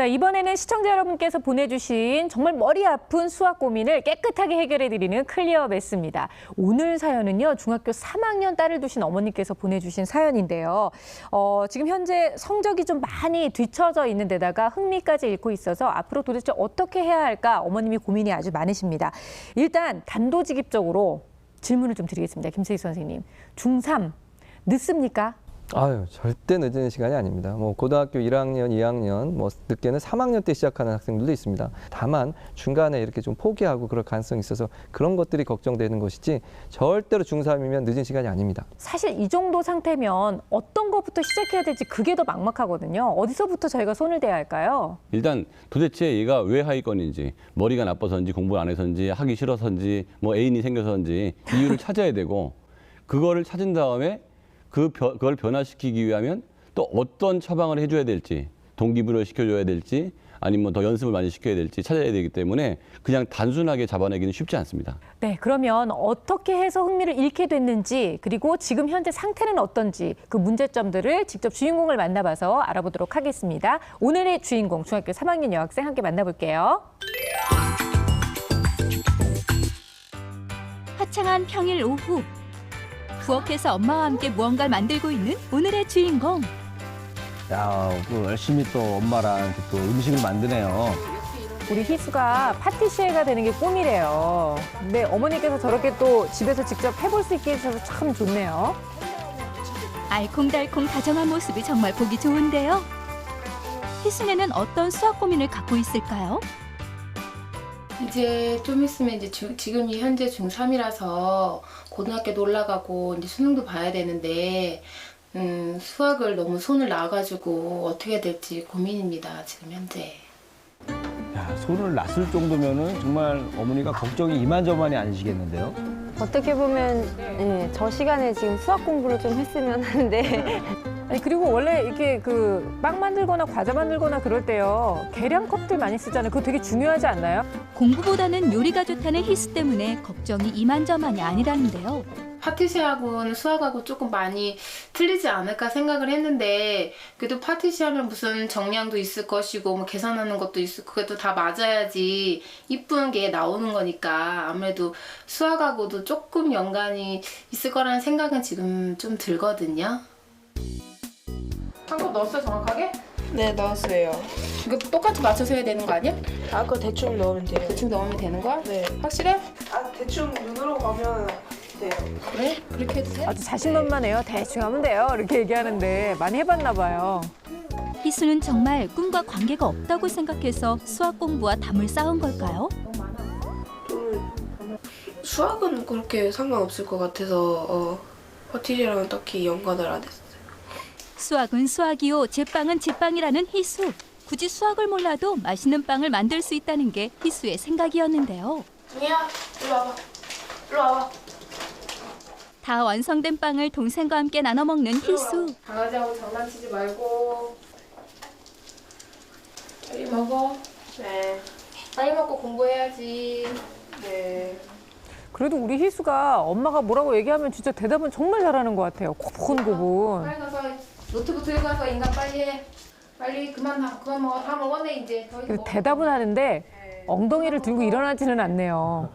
자, 이번에는 시청자 여러분께서 보내주신 정말 머리 아픈 수학 고민을 깨끗하게 해결해드리는 클리어 매스입니다. 오늘 사연은요, 중학교 3학년 딸을 두신 어머니께서 보내주신 사연인데요. 지금 현재 성적이 좀 많이 뒤처져 있는 데다가 흥미까지 잃고 있어서 앞으로 도대체 어떻게 해야 할까 어머님이 고민이 아주 많으십니다. 일단 단도직입적으로 질문을 좀 드리겠습니다. 김세희 선생님. 중3 늦습니까? 아유, 절대 늦은 시간이 아닙니다. 뭐 고등학교 1학년, 2학년, 뭐 늦게는 3학년 때 시작하는 학생들도 있습니다. 다만 중간에 이렇게 좀 포기하고 그럴 가능성이 있어서 그런 것들이 걱정되는 것이지 절대로 중3이면 늦은 시간이 아닙니다. 사실 이 정도 상태면 어떤 것부터 시작해야 될지 그게 더 막막하거든요. 어디서부터 저희가 손을 대야 할까요? 일단 도대체 얘가 왜 하위권인지, 머리가 나빠서인지, 공부를 안 해서인지, 하기 싫어서인지, 뭐 애인이 생겨서인지 이유를 찾아야 되고, 그거를 찾은 다음에 그걸 변화시키기 위하면 또 어떤 처방을 해줘야 될지, 동기부여를 시켜줘야 될지, 아니면 더 연습을 많이 시켜야 될지 찾아야 되기 때문에 그냥 단순하게 잡아내기는 쉽지 않습니다. 네, 그러면 어떻게 해서 흥미를 잃게 됐는지, 그리고 지금 현재 상태는 어떤지 그 문제점들을 직접 주인공을 만나봐서 알아보도록 하겠습니다. 오늘의 주인공 중학교 3학년 여학생 함께 만나볼게요. 화창한 평일 오후, 부엌에서 엄마와 함께 무언가를 만들고 있는 오늘의 주인공. 야, 열심히 또 엄마랑 이렇게 또 음식을 만드네요. 우리 희수가 파티시에가 되는 게 꿈이래요. 근데 어머니께서 저렇게 또 집에서 직접 해볼 수 있게 해주셔서 참 좋네요. 알콩달콩 다정한 모습이 정말 보기 좋은데요. 희순이는 어떤 수학 고민을 갖고 있을까요? 이제 좀 있으면 이제 지금이 현재 중3이라서 고등학교도 올라가고 이제 수능도 봐야 되는데 수학을 너무 손을 놔가지고 어떻게 해야 될지 고민입니다. 지금 현재. 야, 손을 놨을 정도면은 정말 어머니가 걱정이 이만저만이 아니시겠는데요? 어떻게 보면 저 시간에 지금 수학 공부를 좀 했으면 하는데 아니, 그리고 원래 이렇게 그 빵 만들거나 과자 만들거나 그럴 때요, 계량컵들 많이 쓰잖아요. 그거 되게 중요하지 않나요? 공부보다는 요리가 좋다는 희수 때문에 걱정이 이만저만이 아니라는데요. 파티시하고는 수학하고 조금 많이 틀리지 않을까 생각을 했는데, 그래도 파티시하면 무슨 정량도 있을 것이고 뭐 계산하는 것도 있을, 그것도 다 맞아야지 이쁜 게 나오는 거니까 아무래도 수학하고도 조금 연관이 있을 거라는 생각은 지금 좀 들거든요. 한 컵 넣었어요, 정확하게? 네, 넣었어요. 이거 똑같이 맞춰서 해야 되는 거 아니야? 아까 대충 넣으면 돼요. 대충 넣으면 되는 거야? 네. 확실해? 아, 대충 눈으로 가면 돼요. 그래? 그렇게 해도 돼? 아주 자신만만해요. 대충 하면 돼요. 이렇게 얘기하는데 많이 해봤나 봐요. 희수는 정말 꿈과 관계가 없다고 생각해서 수학 공부와 담을 쌓은 걸까요? 수학은 그렇게 상관없을 것 같아서 파티시랑은 딱히 연관을 안 했어요. 수학은 수학이요, 제빵은 제빵이라는 희수. 굳이 수학을 몰라도 맛있는 빵을 만들 수 있다는 게 희수의 생각이었는데요. 중이야, 일로 와봐. 일로 와봐. 다 완성된 빵을 동생과 함께 나눠 먹는 희수. 강아지하고 장난치지 말고 빨리 먹어. 네. 빨리 먹고 공부해야지. 네. 그래도 우리 희수가 엄마가 뭐라고 얘기하면 진짜 대답은 정말 잘하는 것 같아요. 고분고분. 빨리 가서 노트북 들고 가서 인간 빨리 해. 빨리 그만 먹어. 다 먹었네 이제. 더 이상 그래서 먹어. 대답은 하는데 엉덩이를 들고 일어나지는 않네요.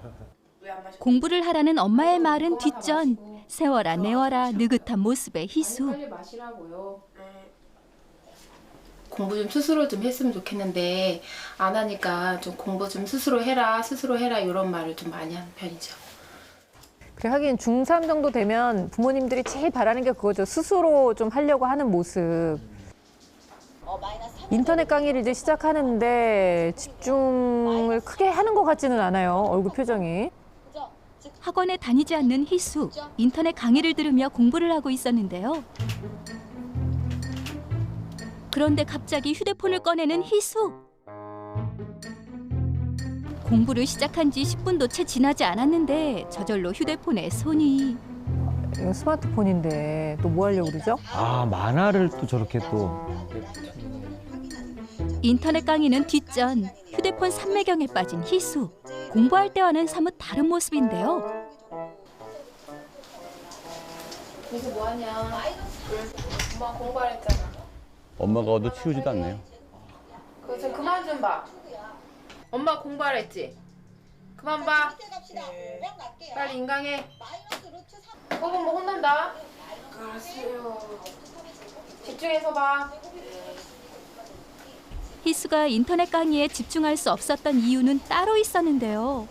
공부를 하라는 엄마의 말은 뒷전. 세워라 내워라 느긋한 모습의 희수. 빨리 마시라고요. 공부 좀 스스로 좀 했으면 좋겠는데 안 하니까 좀 공부 좀 스스로 해라 이런 말을 좀 많이 하는 편이죠. 그래, 하긴 중3 정도 되면 부모님들이 제일 바라는 게 그거죠. 스스로 좀 하려고 하는 모습. 인터넷 강의를 이제 시작하는데 집중을 크게 하는 것 같지는 않아요. 얼굴 표정이. 학원에 다니지 않는 희수. 인터넷 강의를 들으며 공부를 하고 있었는데요. 그런데 갑자기 휴대폰을 꺼내는 희수. 공부를 시작한 지 10분도 채 지나지 않았는데 저절로 휴대폰에 손이. 이거 스마트폰인데 또 뭐 하려고 그러죠? 아, 만화를 또 저렇게 또. 인터넷 강의는 뒷전. 휴대폰 삼매경에 빠진 희수. 공부할 때와는 사뭇 다른 모습인데요. 그래서 뭐하냐? 엄마 공부하랬잖아. 엄마가 얻어 치우지도 않네요. 그거 그만 좀 봐. 엄마 공부하라 했지? 그만 봐. 빨리 인강해. 뽑으면 혼난다. 알았어요. 집중해서 봐. 희수가 인터넷 강의에 집중할 수 없었던 이유는 따로 있었는데요.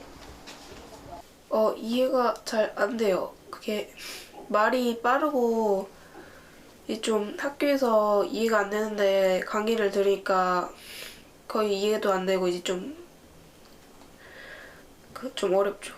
이해가 잘 안 돼요. 그게 말이 빠르고 이제 좀 학교에서 이해가 안 되는데 강의를 들으니까 거의 이해도 안 되고 이제 좀 어렵죠.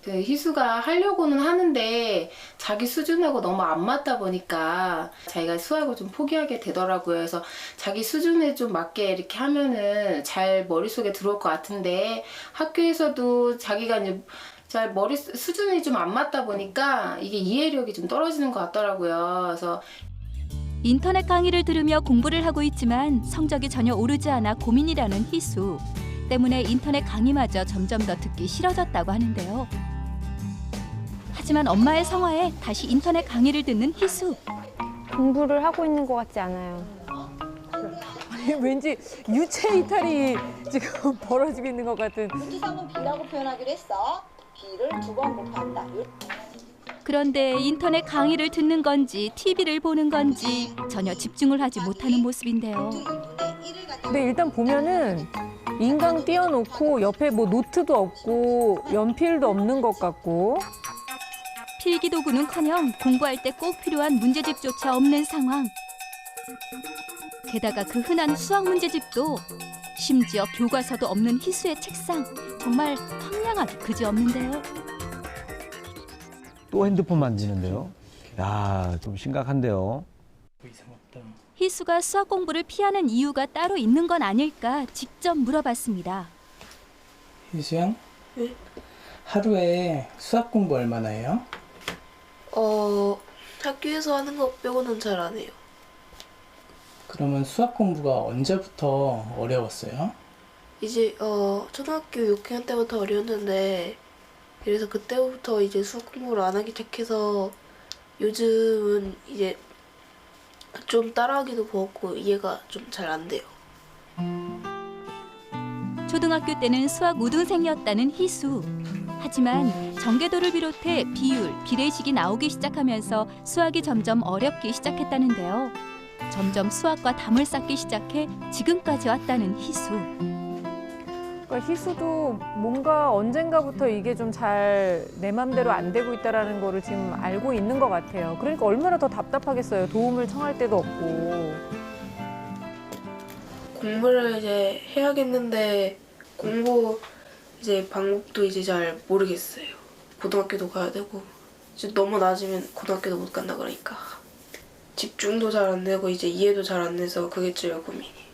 그 희수가 하려고는 하는데 자기 수준하고 너무 안 맞다 보니까 자기가 수학을 좀 포기하게 되더라고요. 그래서 자기 수준에 좀 맞게 이렇게 하면은 잘 머릿속에 들어올 것 같은데 학교에서도 자기가 이제 잘 머리 수준이 좀 안 맞다 보니까 이게 이해력이 좀 떨어지는 것 같더라고요. 그래서 인터넷 강의를 들으며 공부를 하고 있지만 성적이 전혀 오르지 않아 고민이라는 희수. 때문에 인터넷 강의마저 점점 더 듣기 싫어졌다고 하는데요. 하지만 엄마의 성화에 다시 인터넷 강의를 듣는 희수. 공부를 하고 있는 것 같지 않아요. 아니, 왠지 유체 이탈이 지금 벌어지고 있는 것 같은. 문지삼은 B라고 표현하기로 했어. B를 2번 곱한다. 그런데 인터넷 강의를 듣는 건지 TV를 보는 건지 전혀 집중을 하지 못하는 모습인데요. 근데 일단 보면은 인강 띄워놓고 옆에 뭐 노트도 없고 연필도 없는 것 같고. 필기도구는커녕 공부할 때 꼭 필요한 문제집조차 없는 상황. 게다가 그 흔한 수학 문제집도 심지어 교과서도 없는 희수의 책상. 정말 황량하기 그지없는데요. 또 핸드폰 만지는데요. 야, 좀 심각한데요. 희수가 수학 공부를 피하는 이유가 따로 있는 건 아닐까 직접 물어봤습니다. 희수양? 네? 하루에 수학 공부 얼마나 해요? 학교에서 하는 거 빼고는 잘 안 해요. 그러면 수학 공부가 언제부터 어려웠어요? 이제 초등학교 6학년 때부터 어려웠는데 그래서 그때부터 이제 수학 공부를 안 하기 시작해서 요즘은 이제 좀 따라하기도 버겁고 이해가 좀 잘 안 돼요. 초등학교 때는 수학 우등생이었다는 희수. 하지만 전개도를 비롯해 비율, 비례식이 나오기 시작하면서 수학이 점점 어렵기 시작했다는데요. 점점 수학과 담을 쌓기 시작해 지금까지 왔다는 희수. 그러니까 희수도 뭔가 언젠가부터 이게 좀 잘 내 맘대로 안 되고 있다라는 거를 지금 알고 있는 것 같아요. 그러니까 얼마나 더 답답하겠어요. 도움을 청할 데도 없고. 공부를 이제 해야겠는데 공부 이제 방법도 이제 잘 모르겠어요. 고등학교도 가야 되고 이제 너무 낮으면 고등학교도 못 간다 그러니까 집중도 잘 안 되고 이제 이해도 잘 안 돼서 그게 제일 고민이에요.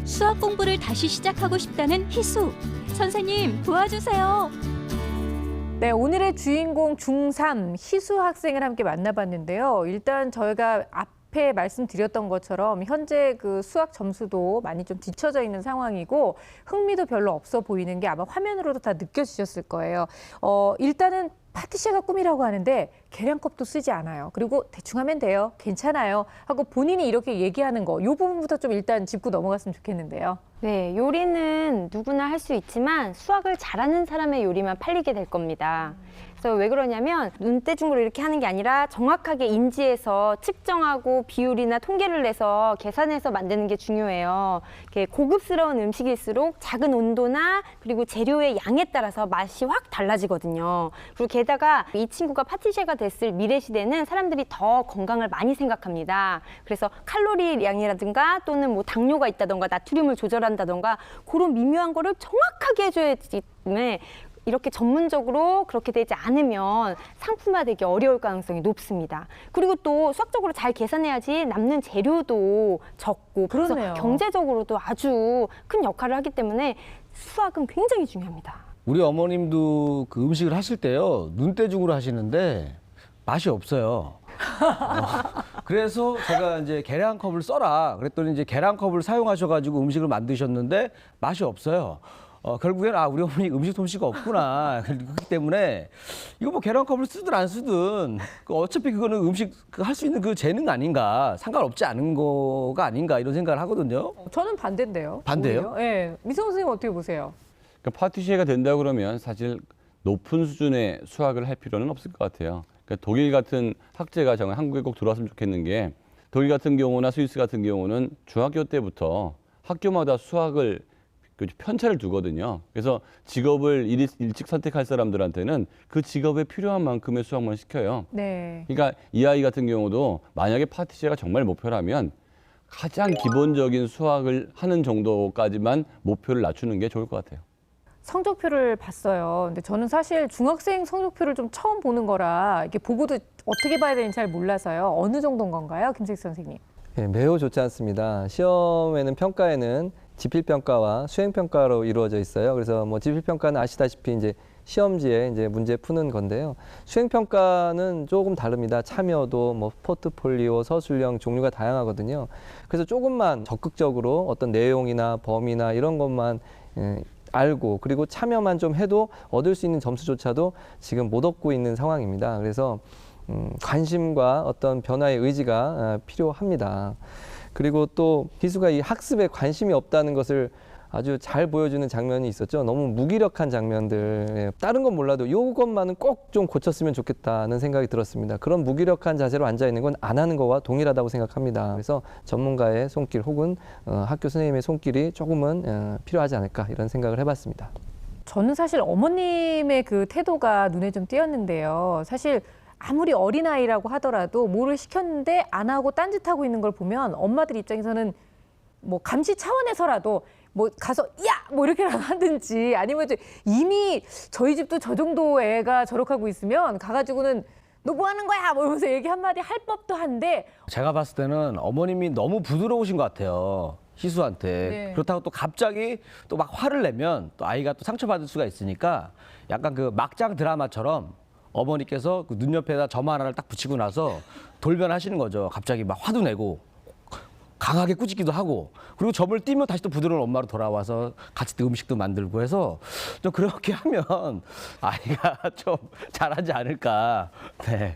수학 공부를 다시 시작하고 싶다는 희수. 선생님 도와주세요. 네, 오늘의 주인공 중3 희수 학생을 함께 만나봤는데요. 일단 저희가 앞에 말씀드렸던 것처럼 현재 그 수학 점수도 많이 좀 뒤처져 있는 상황이고 흥미도 별로 없어 보이는 게 아마 화면으로도 다 느껴지셨을 거예요. 일단은 파티시가 꿈이라고 하는데 계량컵도 쓰지 않아요. 그리고 대충 하면 돼요. 괜찮아요. 하고 본인이 이렇게 얘기하는 거, 이 부분부터 좀 일단 짚고 넘어갔으면 좋겠는데요. 네, 요리는 누구나 할 수 있지만 수학을 잘하는 사람의 요리만 팔리게 될 겁니다. 그래서 왜 그러냐면 눈대중으로 이렇게 하는 게 아니라 정확하게 인지해서 측정하고 비율이나 통계를 내서 계산해서 만드는 게 중요해요. 이렇게 고급스러운 음식일수록 작은 온도나 그리고 재료의 양에 따라서 맛이 확 달라지거든요. 그리고 게다가 이 친구가 파티시에가 됐을 미래 시대는 사람들이 더 건강을 많이 생각합니다. 그래서 칼로리량이라든가 또는 뭐 당뇨가 있다던가 나트륨을 조절한다던가 그런 미묘한 거를 정확하게 해줘야 되기 때문에 이렇게 전문적으로 그렇게 되지 않으면 상품화되기 어려울 가능성이 높습니다. 그리고 또 수학적으로 잘 계산해야지 남는 재료도 적고 그래서 그러네요. 경제적으로도 아주 큰 역할을 하기 때문에 수학은 굉장히 중요합니다. 우리 어머님도 그 음식을 하실 때요, 눈대중으로 하시는데 맛이 없어요. 그래서 제가 이제 계량컵을 써라 그랬더니 이제 계량컵을 사용하셔가지고 음식을 만드셨는데 맛이 없어요. 결국에는 우리 어머니 음식 솜씨가 없구나. 그렇기 때문에 이거 뭐 계란컵을 쓰든 안 쓰든 어차피 그거는 음식 할 수 있는 그 재능 아닌가, 상관없지 않은 거가 아닌가 이런 생각을 하거든요. 저는 반대인데요. 반대요? 오히려. 예. 미성 선생님 어떻게 보세요? 그러니까 파티시에가 된다 그러면 사실 높은 수준의 수학을 할 필요는 없을 것 같아요. 그러니까 독일 같은 학제가 정말 한국에 꼭 들어왔으면 좋겠는 게 독일 같은 경우나 스위스 같은 경우는 중학교 때부터 학교마다 수학을 편차를 두거든요. 그래서 직업을 일찍 선택할 사람들한테는 그 직업에 필요한 만큼의 수학만 시켜요. 네. 그러니까 이 아이 같은 경우도 만약에 파티시에가 정말 목표라면 가장 기본적인 수학을 하는 정도까지만 목표를 낮추는 게 좋을 것 같아요. 성적표를 봤어요. 근데 저는 사실 중학생 성적표를 좀 처음 보는 거라 이게 보고도 어떻게 봐야 되는지 잘 몰라서요. 어느 정도인 건가요, 김택수 선생님? 예, 매우 좋지 않습니다. 시험에는 평가에는 지필평가와 수행평가로 이루어져 있어요. 그래서 뭐 지필평가는 아시다시피 이제 시험지에 이제 문제 푸는 건데요. 수행평가는 조금 다릅니다. 참여도, 뭐 포트폴리오, 서술형 종류가 다양하거든요. 그래서 조금만 적극적으로 어떤 내용이나 범위나 이런 것만 알고 그리고 참여만 좀 해도 얻을 수 있는 점수조차도 지금 못 얻고 있는 상황입니다. 그래서 관심과 어떤 변화의 의지가 필요합니다. 그리고 또 희수가 이 학습에 관심이 없다는 것을 아주 잘 보여주는 장면이 있었죠. 너무 무기력한 장면들. 다른 건 몰라도 이것만은 꼭 좀 고쳤으면 좋겠다는 생각이 들었습니다. 그런 무기력한 자세로 앉아 있는 건 안 하는 거와 동일하다고 생각합니다. 그래서 전문가의 손길 혹은 학교 선생님의 손길이 조금은 필요하지 않을까 이런 생각을 해봤습니다. 저는 사실 어머님의 그 태도가 눈에 좀 띄었는데요. 사실 아무리 어린아이라고 하더라도 뭐를 시켰는데 안 하고 딴짓하고 있는 걸 보면 엄마들 입장에서는 뭐 감시 차원에서라도 뭐 가서 야! 뭐 이렇게라도 하든지 아니면 이미 저희 집도 저 정도 애가 저렇게 있으면 가가지고는 너 뭐 하는 거야? 뭐 이러면서 얘기 한마디 할 법도 한데 제가 봤을 때는 어머님이 너무 부드러우신 것 같아요. 희수한테. 네. 그렇다고 또 갑자기 또 막 화를 내면 또 아이가 또 상처받을 수가 있으니까 약간 그 막장 드라마처럼 어머니께서 그 눈 옆에다 점 하나를 딱 붙이고 나서 돌변하시는 거죠. 갑자기 막 화도 내고 강하게 꾸짖기도 하고 그리고 점을 띄면 다시 또 부드러운 엄마로 돌아와서 같이 또 음식도 만들고 해서 좀 그렇게 하면 아이가 좀 잘하지 않을까. 네.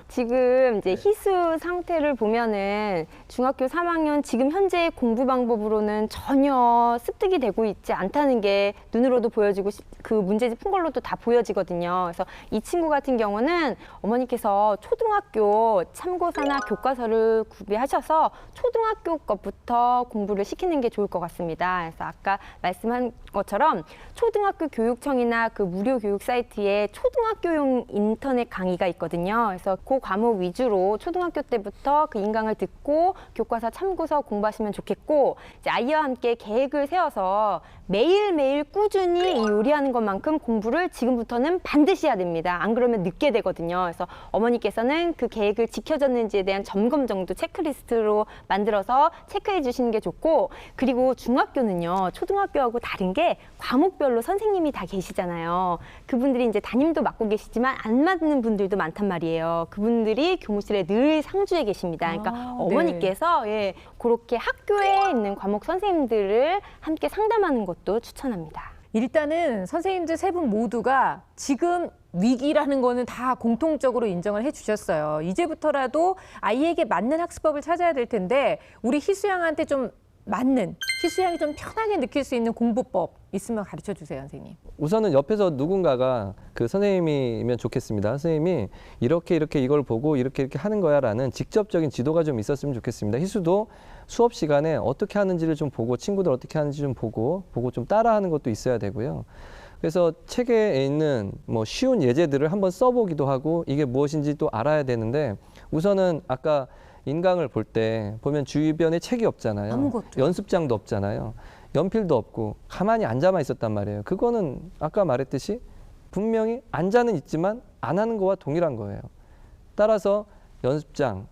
지금 이제 희수 상태를 보면은 중학교 3학년 지금 현재 공부 방법으로는 전혀 습득이 되고 있지 않다는 게 눈으로도 보여지고 그 문제집 푼 걸로도 다 보여지거든요. 그래서 이 친구 같은 경우는 어머니께서 초등학교 참고서나 교과서를 구비하셔서 초등학교 것부터 공부를 시키는 게 좋을 것 같습니다. 그래서 아까 말씀한 것처럼 초등학교 교육청이나 그 무료 교육 사이트에 초등학교용 인터넷 강의가 있거든요. 그래서 그 과목 위주로 초등학교 때부터 그 인강을 듣고 교과서 참고서 공부하시면 좋겠고 이제 아이와 함께 계획을 세워서 매일매일 꾸준히 이 요리하는 것만큼 공부를 지금부터는 반드시 해야 됩니다. 안 그러면 늦게 되거든요. 그래서 어머니께서는 그 계획을 지켜졌는지에 대한 점검 정도 체크리스트로 만들어서 체크해 주시는 게 좋고 그리고 중학교는요. 초등학교하고 다른 게 과목별로 선생님이 다 계시잖아요. 그분들이 이제 담임도 맡고 계시지만 안 맞는 분들도 많단 말이에요. 그분들이 교무실에 늘 상주해 계십니다. 그러니까 어머니께서 예, 그렇게 학교에 있는 과목 선생님들을 함께 상담하는 것도 추천합니다. 일단은 선생님들 세 분 모두가 지금 위기라는 거는 다 공통적으로 인정을 해주셨어요. 이제부터라도 아이에게 맞는 학습법을 찾아야 될 텐데 우리 희수양한테 좀 맞는, 희수양이 좀 편하게 느낄 수 있는 공부법 있으면 가르쳐 주세요, 선생님. 우선은 옆에서 누군가가 그 선생님이면 좋겠습니다. 선생님이 이렇게 이걸 보고 이렇게 하는 거야라는 직접적인 지도가 좀 있었으면 좋겠습니다. 희수도 수업 시간에 어떻게 하는지를 좀 보고 친구들 어떻게 하는지 좀 보고 좀 따라하는 것도 있어야 되고요. 그래서 책에 있는 뭐 쉬운 예제들을 한번 써보기도 하고 이게 무엇인지 또 알아야 되는데 우선은 아까 인강을 볼 때 보면 주변에 책이 없잖아요. 아무것도. 연습장도 없잖아요. 연필도 없고 가만히 앉아만 있었단 말이에요. 그거는 아까 말했듯이 분명히 앉아는 있지만 안 하는 거와 동일한 거예요. 따라서 연습장,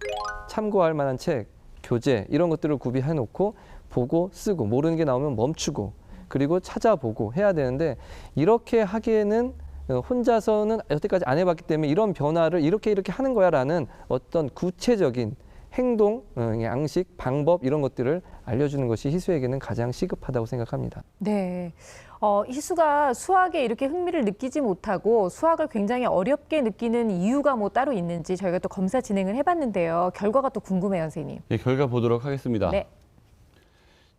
참고할 만한 책, 교재 이런 것들을 구비해 놓고 보고 쓰고 모르는 게 나오면 멈추고 그리고 찾아보고 해야 되는데 이렇게 하기에는 혼자서는 여태까지 안 해봤기 때문에 이런 변화를 이렇게 하는 거야라는 어떤 구체적인 행동, 양식, 방법 이런 것들을 알려주는 것이 희수에게는 가장 시급하다고 생각합니다. 네. 희수가 수학에 이렇게 흥미를 느끼지 못하고 수학을 굉장히 어렵게 느끼는 이유가 뭐 따로 있는지 저희가 또 검사 진행을 해봤는데요. 결과가 또 궁금해요, 선생님. 네, 결과 보도록 하겠습니다. 네.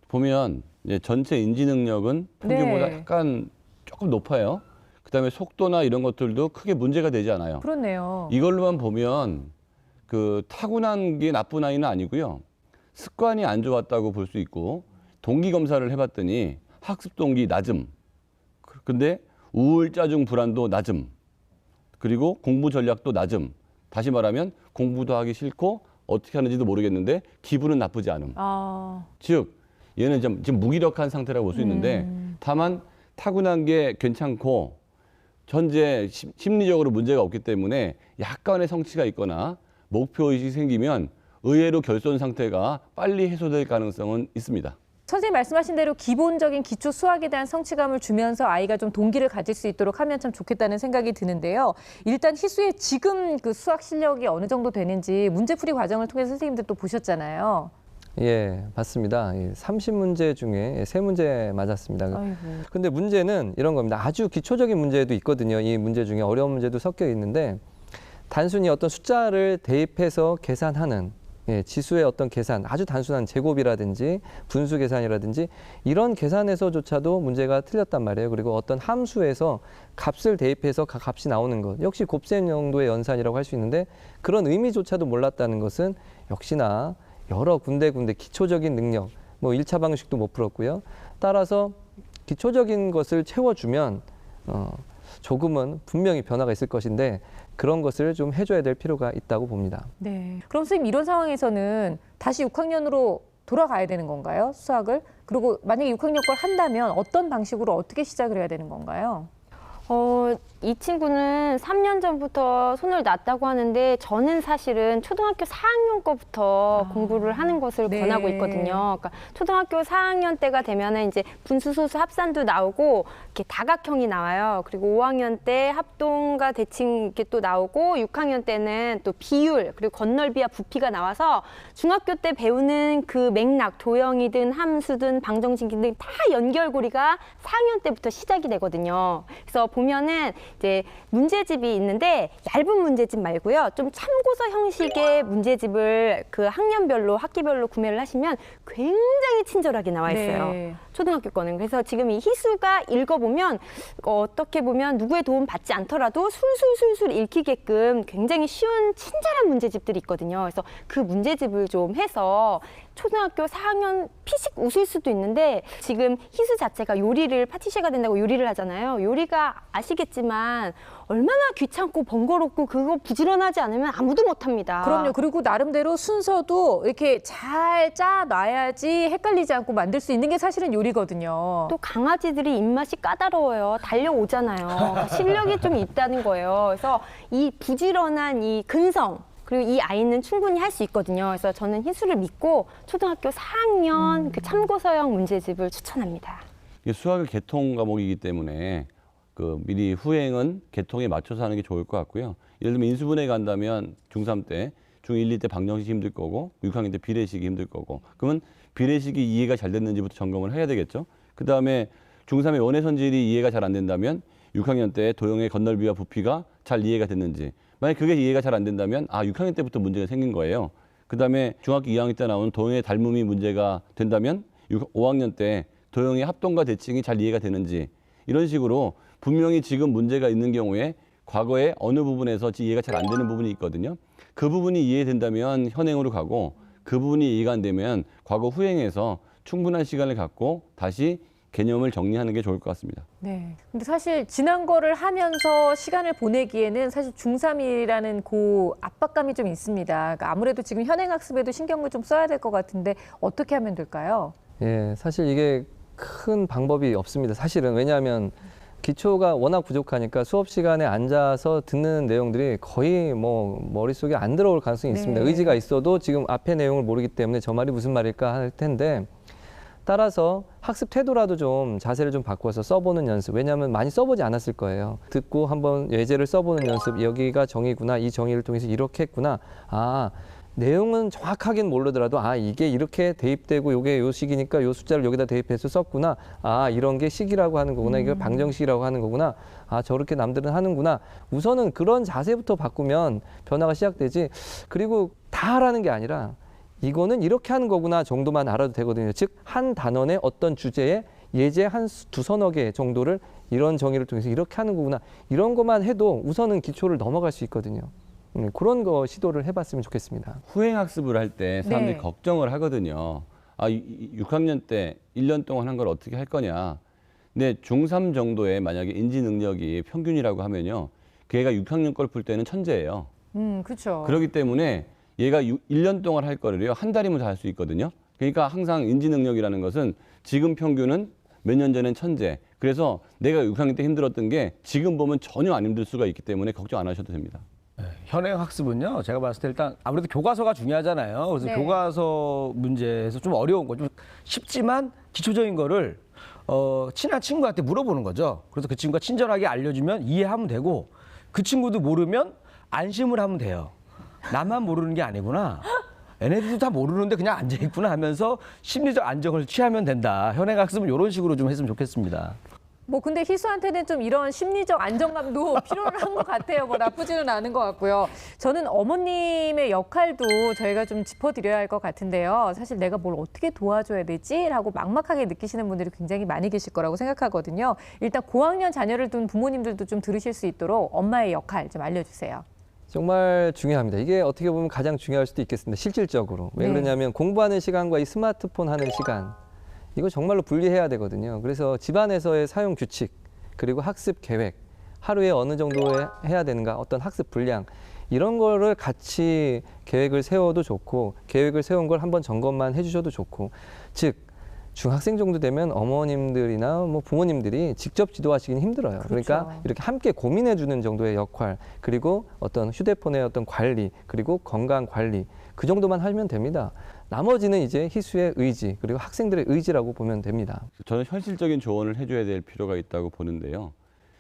보면 이제 전체 인지 능력은 평균보다 네. 약간 조금 높아요. 그다음에 속도나 이런 것들도 크게 문제가 되지 않아요. 그렇네요. 이걸로만 보면 그 타고난 게 나쁜 아이는 아니고요. 습관이 안 좋았다고 볼 수 있고 동기 검사를 해봤더니 학습 동기 낮음. 근데 우울짜증 불안도 낮음. 그리고 공부 전략도 낮음. 다시 말하면 공부도 하기 싫고 어떻게 하는지도 모르겠는데 기분은 나쁘지 않음. 즉 얘는 지금 무기력한 상태라고 볼 수 있는데 다만 타고난 게 괜찮고 현재 심리적으로 문제가 없기 때문에 약간의 성취가 있거나 목표의식이 생기면 의외로 결손 상태가 빨리 해소될 가능성은 있습니다. 선생님 말씀하신 대로 기본적인 기초 수학에 대한 성취감을 주면서 아이가 좀 동기를 가질 수 있도록 하면 참 좋겠다는 생각이 드는데요. 일단 희수의 지금 그 수학 실력이 어느 정도 되는지 문제풀이 과정을 통해서 선생님들 또 보셨잖아요. 예, 맞습니다. 30문제 중에 3문제 맞았습니다. 아이고. 근데 문제는 이런 겁니다. 아주 기초적인 문제도 있거든요. 이 문제 중에 어려운 문제도 섞여 있는데 단순히 어떤 숫자를 대입해서 계산하는 지수의 어떤 계산, 아주 단순한 제곱이라든지 분수 계산이라든지 이런 계산에서조차도 문제가 틀렸단 말이에요. 그리고 어떤 함수에서 값을 대입해서 값이 나오는 것, 역시 곱셈 정도의 연산이라고 할 수 있는데 그런 의미조차도 몰랐다는 것은 역시나 여러 군데 기초적인 능력, 뭐 1차 방식도 못 풀었고요. 따라서 기초적인 것을 채워주면 조금은 분명히 변화가 있을 것인데 그런 것을 좀 해줘야 될 필요가 있다고 봅니다. 네. 그럼 선생님 이런 상황에서는 다시 6학년으로 돌아가야 되는 건가요? 수학을? 그리고 만약에 6학년 걸 한다면 어떤 방식으로 어떻게 시작을 해야 되는 건가요? 이 친구는 3년 전부터 손을 놨다고 하는데 저는 사실은 초등학교 4학년 거부터 공부를 하는 것을 네. 권하고 있거든요. 그러니까 초등학교 4학년 때가 되면은 이제 분수, 소수, 합산도 나오고 이렇게 다각형이 나와요. 그리고 5학년 때 합동과 대칭 이렇게 또 나오고 6학년 때는 또 비율 그리고 건널비와 부피가 나와서 중학교 때 배우는 그 맥락, 도형이든 함수든 방정식이든 다 연결고리가 4학년 때부터 시작이 되거든요. 그래서 보면은 이제 문제집이 있는데 얇은 문제집 말고요. 좀 참고서 형식의 문제집을 그 학년별로 학기별로 구매를 하시면 굉장히 친절하게 나와 있어요. 네. 초등학교 거는. 그래서 지금 이 희수가 읽어보면 어떻게 보면 누구의 도움 받지 않더라도 술술술술 읽히게끔 굉장히 쉬운 친절한 문제집들이 있거든요. 그래서 그 문제집을 좀 해서 초등학교 4학년 피식 웃을 수도 있는데 지금 희수 자체가 요리를 파티시에가 된다고 요리를 하잖아요. 요리가 아시겠지만 얼마나 귀찮고 번거롭고 그거 부지런하지 않으면 아무도 못합니다. 그럼요. 그리고 나름대로 순서도 이렇게 잘 짜놔야지 헷갈리지 않고 만들 수 있는 게 사실은 요리거든요. 또 강아지들이 입맛이 까다로워요. 달려오잖아요. 그러니까 실력이 좀 있다는 거예요. 그래서 이 부지런한 이 근성 그리고 이 아이는 충분히 할 수 있거든요. 그래서 저는 희수를 믿고 초등학교 4학년 그 참고서형 문제집을 추천합니다. 이게 수학의 계통 과목이기 때문에 그 미리 후행은 계통에 맞춰서 하는 게 좋을 것 같고요. 예를 들면 인수분해 간다면 중3 때, 중1, 2 때 방정식이 힘들 거고 6학년 때 비례식이 힘들 거고 그러면 비례식이 이해가 잘 됐는지부터 점검을 해야 되겠죠. 그다음에 중3의 원의 선질이 이해가 잘 안 된다면 6학년 때 도형의 건널비와 부피가 잘 이해가 됐는지 만약 그게 이해가 잘 안 된다면 6학년 때부터 문제가 생긴 거예요. 그다음에 중학교 2학년 때 나오는 도형의 닮음이 문제가 된다면 5학년 때 도형의 합동과 대칭이 잘 이해가 되는지 이런 식으로 분명히 지금 문제가 있는 경우에 과거에 어느 부분에서 이해가 잘 안 되는 부분이 있거든요. 그 부분이 이해된다면 현행으로 가고 그 부분이 이해가 안 되면 과거 후행해서 충분한 시간을 갖고 다시 개념을 정리하는 게 좋을 것 같습니다. 네. 근데 사실 지난 거를 하면서 시간을 보내기에는 사실 중3이라는 그 압박감이 좀 있습니다. 그러니까 아무래도 지금 현행 학습에도 신경을 좀 써야 될 것 같은데 어떻게 하면 될까요? 예, 사실 이게 큰 방법이 없습니다. 사실은 왜냐하면 기초가 워낙 부족하니까 수업 시간에 앉아서 듣는 내용들이 거의 뭐 머릿속에 안 들어올 가능성이 있습니다. 네. 의지가 있어도 지금 앞에 내용을 모르기 때문에 저 말이 무슨 말일까 할 텐데 따라서 학습 태도라도 좀 자세를 좀 바꿔서 써보는 연습. 왜냐하면 많이 써보지 않았을 거예요. 듣고 한번 예제를 써보는 연습. 여기가 정의구나. 이 정의를 통해서 이렇게 했구나. 내용은 정확하게는 모르더라도 아 이게 이렇게 대입되고 요게 요 식이니까 요 숫자를 여기다 대입해서 썼구나. 아 이런 게 식이라고 하는 거구나. 이게 방정식이라고 하는 거구나. 아 저렇게 남들은 하는구나. 우선은 그런 자세부터 바꾸면 변화가 시작되지. 그리고 다 하라는 게 아니라 이거는 이렇게 하는 거구나 정도만 알아도 되거든요. 즉 한 단원의 어떤 주제에 예제 한 두서너 개 정도를 이런 정의를 통해서 이렇게 하는 거구나. 이런 것만 해도 우선은 기초를 넘어갈 수 있거든요. 그런 거 시도를 해봤으면 좋겠습니다. 후행학습을 할 때 사람들이 네. 걱정을 하거든요. 아, 6학년 때 1년 동안 한 걸 어떻게 할 거냐. 근데 중3 정도의 만약에 인지 능력이 평균이라고 하면요. 그 애가 6학년 걸 풀 때는 천재예요. 그렇죠. 그렇기 때문에 얘가 1년 동안 할 거를요. 한 달이면 다 할 수 있거든요. 그러니까 항상 인지 능력이라는 것은 지금 평균은 몇 년 전엔 천재. 그래서 내가 6학년 때 힘들었던 게 지금 보면 전혀 안 힘들 수가 있기 때문에 걱정 안 하셔도 됩니다. 현행 학습은요, 제가 봤을 때 일단 아무래도 교과서가 중요하잖아요. 그래서 네. 교과서 문제에서 좀 어려운 거, 좀 쉽지만 기초적인 거를 친한 친구한테 물어보는 거죠. 그래서 그 친구가 친절하게 알려주면 이해하면 되고, 그 친구도 모르면 안심을 하면 돼요. 나만 모르는 게 아니구나. 얘네들도 다 모르는데 그냥 앉아있구나 하면서 심리적 안정을 취하면 된다. 현행 학습은 이런 식으로 좀 했으면 좋겠습니다. 뭐 근데 희수한테는 좀 이런 심리적 안정감도 필요한 것 같아요. 뭐 나쁘지는 않은 것 같고요. 저는 어머님의 역할도 저희가 좀 짚어드려야 할 것 같은데요. 사실 내가 뭘 어떻게 도와줘야 되지라고 막막하게 느끼시는 분들이 굉장히 많이 계실 거라고 생각하거든요. 일단 고학년 자녀를 둔 부모님들도 좀 들으실 수 있도록 엄마의 역할 좀 알려주세요. 정말 중요합니다. 이게 어떻게 보면 가장 중요할 수도 있겠습니다. 실질적으로. 왜 네. 그러냐면 공부하는 시간과 이 스마트폰 하는 시간. 이거 정말로 분리해야 되거든요. 그래서 집안에서의 사용 규칙, 그리고 학습 계획, 하루에 어느 정도 해야 되는가, 어떤 학습 분량, 이런 거를 같이 계획을 세워도 좋고, 계획을 세운 걸 한번 점검만 해주셔도 좋고, 즉, 중학생 정도 되면 어머님들이나 뭐 부모님들이 직접 지도하시기는 힘들어요. 그렇죠. 그러니까 이렇게 함께 고민해 주는 정도의 역할, 그리고 어떤 휴대폰의 어떤 관리, 그리고 건강 관리, 그 정도만 하면 됩니다. 나머지는 이제 희수의 의지, 그리고 학생들의 의지라고 보면 됩니다. 저는 현실적인 조언을 해줘야 될 필요가 있다고 보는데요.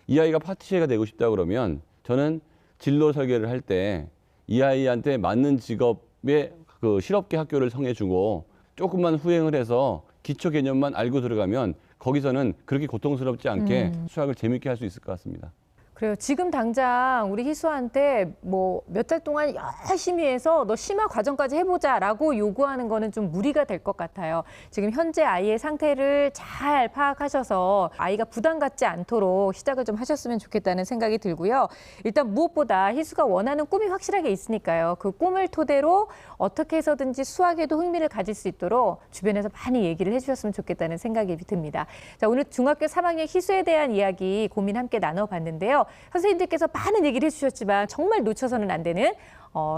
이 아이가 파티시에가 되고 싶다 그러면 저는 진로 설계를 할 때 이 아이한테 맞는 직업의 그 실업계 학교를 정해주고 조금만 후행을 해서 기초 개념만 알고 들어가면 거기서는 그렇게 고통스럽지 않게 수학을 재밌게 할 수 있을 것 같습니다. 그래요. 지금 당장 우리 희수한테 뭐 몇 달 동안 열심히 해서 너 심화 과정까지 해보자라고 요구하는 거는 좀 무리가 될 것 같아요. 지금 현재 아이의 상태를 잘 파악하셔서 아이가 부담 갖지 않도록 시작을 좀 하셨으면 좋겠다는 생각이 들고요. 일단 무엇보다 희수가 원하는 꿈이 확실하게 있으니까요. 그 꿈을 토대로 어떻게 해서든지 수학에도 흥미를 가질 수 있도록 주변에서 많이 얘기를 해주셨으면 좋겠다는 생각이 듭니다. 자, 오늘 중학교 3학년 희수에 대한 이야기 고민 함께 나눠봤는데요. 선생님들께서 많은 얘기를 해주셨지만 정말 놓쳐서는 안 되는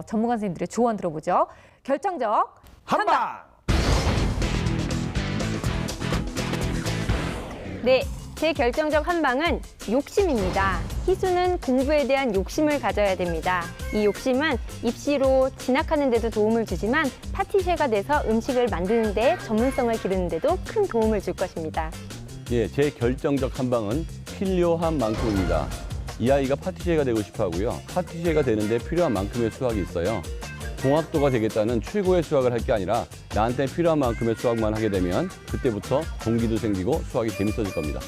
전문가 선생님들의 조언 들어보죠. 결정적 한방! 네, 제 결정적 한방은 욕심입니다. 희수는 공부에 대한 욕심을 가져야 됩니다. 이 욕심은 입시로 진학하는 데도 도움을 주지만 파티셰가 돼서 음식을 만드는 데 전문성을 기르는 데도 큰 도움을 줄 것입니다. 예, 제 결정적 한방은 필요한 만큼입니다. 이 아이가 파티시에가 되고 싶어 하고요. 파티시에가 되는데 필요한 만큼의 수학이 있어요. 공학도가 되겠다는 최고의 수학을 할 게 아니라 나한테 필요한 만큼의 수학만 하게 되면 그때부터 동기도 생기고 수학이 재밌어질 겁니다.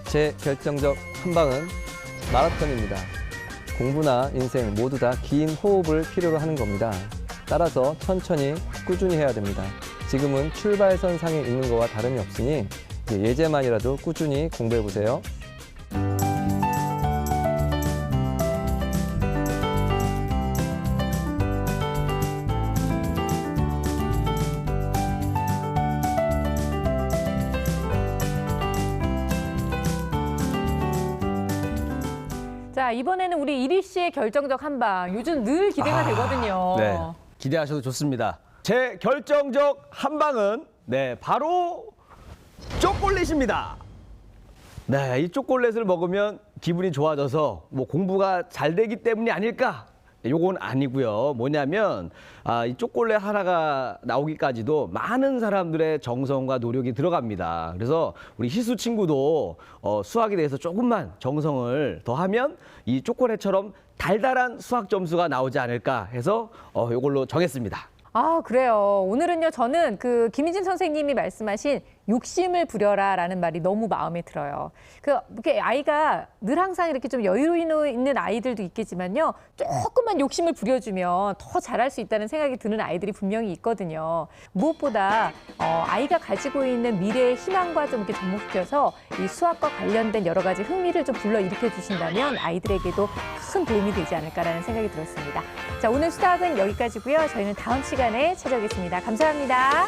제 결정적 한방은 마라톤입니다. 공부나 인생 모두 다 긴 호흡을 필요로 하는 겁니다. 따라서 천천히 꾸준히 해야 됩니다. 지금은 출발선상에 있는 것과 다름이 없으니 예제만이라도 꾸준히 공부해 보세요. 자, 이번에는 우리 이리 씨의 결정적 한방. 요즘 늘 기대가 되거든요. 네, 기대하셔도 좋습니다. 제 결정적 한방은 바로 초콜릿입니다. 네, 이 초콜릿을 먹으면 기분이 좋아져서 뭐 공부가 잘 되기 때문이 아닐까 요건 아니고요. 뭐냐면 이 초콜릿 하나가 나오기까지도 많은 사람들의 정성과 노력이 들어갑니다. 그래서 우리 희수 친구도 수학에 대해서 조금만 정성을 더하면 이 초콜릿처럼 달달한 수학 점수가 나오지 않을까 해서 요걸로 정했습니다. 아, 그래요. 오늘은요, 저는 그 김희진 선생님이 말씀하신 욕심을 부려라라는 말이 너무 마음에 들어요. 이렇게 아이가 늘 항상 이렇게 좀 여유 있는 아이들도 있겠지만요, 조금만 욕심을 부려주면 더 잘할 수 있다는 생각이 드는 아이들이 분명히 있거든요. 무엇보다 아이가 가지고 있는 미래의 희망과 좀 이렇게 접목시켜서 이 수학과 관련된 여러 가지 흥미를 좀 불러일으켜 주신다면 아이들에게도 큰 도움이 되지 않을까라는 생각이 들었습니다. 자, 오늘 수학은 여기까지고요. 저희는 다음 시간에 찾아오겠습니다. 감사합니다.